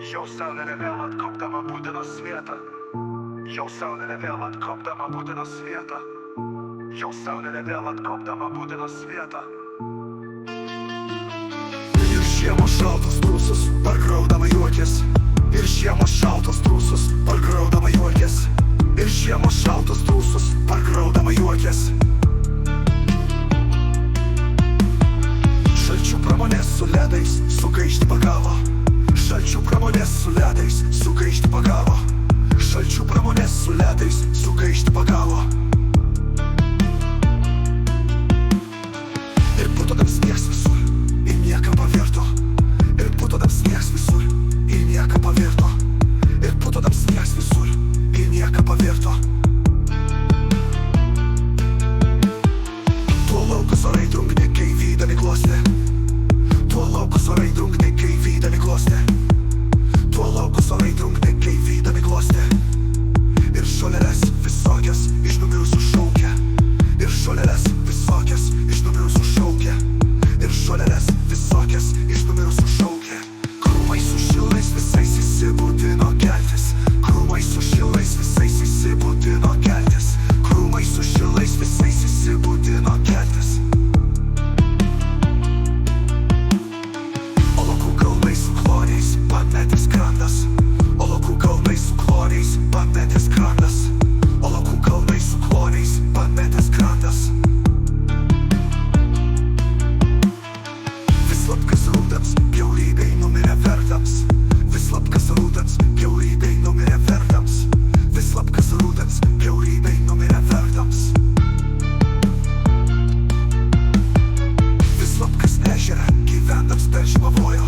Jau saulė vėl atkopdama būdinos vietą. Jau saulė vėl atkopdama būdinos vietą. Jau saulė vėl atkopdama būdinos vietą. Ir žiemos šaltos trūsus pargraudama juokės. Ir žiemos šaltos trūsus pargraudama juokės. Ir žiemos šaltos trūsus pargraudama juokės. Šalčių pramonės su ledais sugaišti pagavo. Šalčių pramonės su ledais sugaišti pagavo. Šalčių pramonės su ledais sugaišti pagavo. Ir putodams sniegs visur, ir nieka pavirto. Ir putodams sniegs visur, ir nieka pavirto. Ir putodams sniegs visur, ir nieka pavirto. Tuo laukus orai drungni, kai vydami glostė. Tuo laukus orai drungni, kai vydami glostė. Tuo laukus orai drungni, kai vydami glostė. Ir žoleles visokias iš numirusių šaukia. Ir žoleles visokias iš numirusių šaukia. Ir žoleles visokias iš numirusių šaukia. Krūmai su šilais visais įsibūdino keltis. Krūmai su šilais visais įsibūdino keltis. Krūmai su šilais visais įsibūdino keltis. O laukų kalnai su kloniais pametęs krantas. O laukų kalnai su kloniais pametęs krantas. O laukų kalnai su kloniais pametęs krantas. Vislapkas rūdams, bjaurybei numirė vertams. Vislapkas rūdams, bjaurybei numirė vertams. Vislapkas rūdams, bjaurybei numirė vertams. Vislapkas ežerą gyvendams per žymavojo.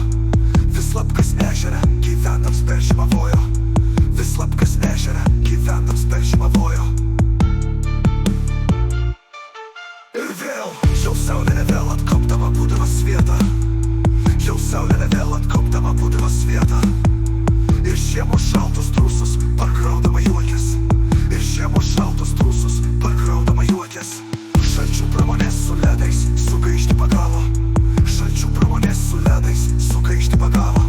Vislapkas ežerą gyvendams per žymavojo. Vislapkas ežerą gyvendams per žymavojo. Ir vėl, jau saulė vėl atkopdama būdinos vietą. Jau saulė vėl atkopdama būdinos vietą. Ir žiemos šaltos trūsus pargraudama juokės. Ir žiemos šaltos trūsus pargraudama juokės. Šalčių pramonės su ledais sugaišti pagavo. Šalčių pramonės su ledais sugaišti pagavo.